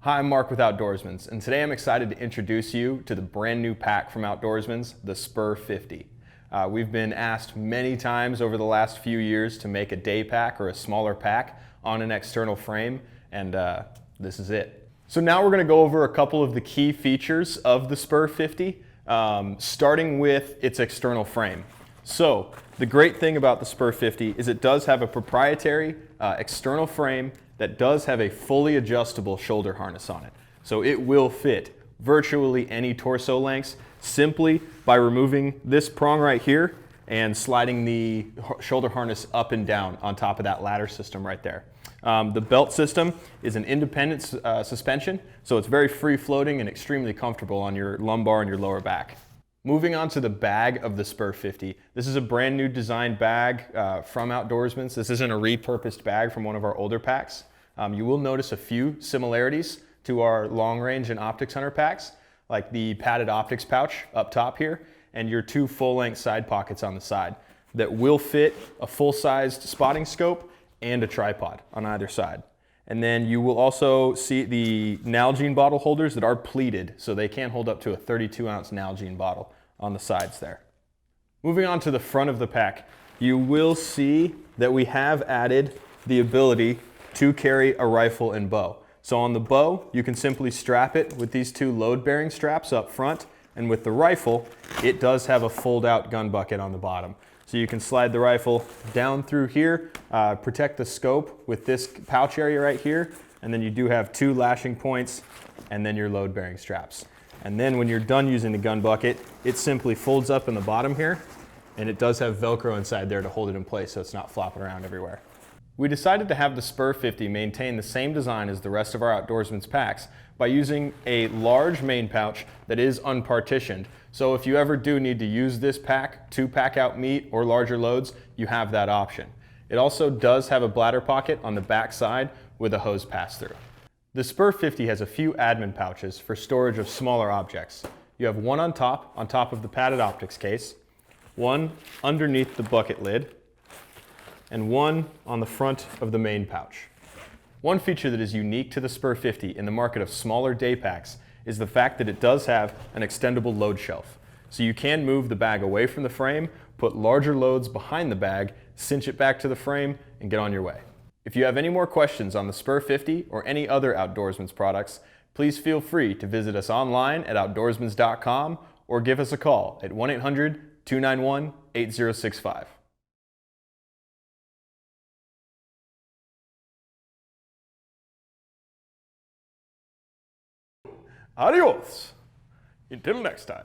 Hi, I'm Mark with Outdoorsmans, and today I'm excited to introduce you to the brand new pack from Outdoorsmans, the Spur 50. We've been asked many times over the last few years to make a day pack or a smaller pack on an external frame, and this is it. So now we're going to go over a couple of the key features of the Spur 50, starting with its external frame. So the great thing about the Spur 50 is it does have a proprietary external frame that does have a fully adjustable shoulder harness on it. So it will fit virtually any torso lengths simply by removing this prong right here and sliding the shoulder harness up and down on top of that ladder system right there. The belt system is an independent suspension, so it's very free floating and extremely comfortable on your lumbar and your lower back. Moving on to the bag of the Spur 50. This is a brand new design bag from Outdoorsmans. This isn't a repurposed bag from one of our older packs. You will notice a few similarities to our long range and optics hunter packs, like the padded optics pouch up top here and your two full-length side pockets on the side that will fit a full-sized spotting scope and a tripod on either side. And then you will also see the Nalgene bottle holders that are pleated, so they can hold up to a 32-ounce Nalgene bottle on the sides there. Moving on to the front of the pack, you will see that we have added the ability to carry a rifle and bow. So on the bow, you can simply strap it with these two load-bearing straps up front, and with the rifle, it does have a fold-out gun bucket on the bottom. So you can slide the rifle down through here, protect the scope with this pouch area right here, and then you do have two lashing points and then your load-bearing straps. And then when you're done using the gun bucket, it simply folds up in the bottom here, and it does have Velcro inside there to hold it in place so it's not flopping around everywhere. We decided to have the Spur 50 maintain the same design as the rest of our Outdoorsmans packs by using a large main pouch that is unpartitioned. So if you ever do need to use this pack to pack out meat or larger loads, you have that option. It also does have a bladder pocket on the back side with a hose pass-through. The Spur 50 has a few admin pouches for storage of smaller objects. You have one on top of the padded optics case, one underneath the bucket lid, and one on the front of the main pouch. One feature that is unique to the Spur 50 in the market of smaller day packs is the fact that it does have an extendable load shelf. So you can move the bag away from the frame, put larger loads behind the bag, cinch it back to the frame, and get on your way. If you have any more questions on the Spur 50 or any other Outdoorsmans products, please feel free to visit us online at outdoorsmans.com or give us a call at 1-800-291-8065. Adios! Until next time.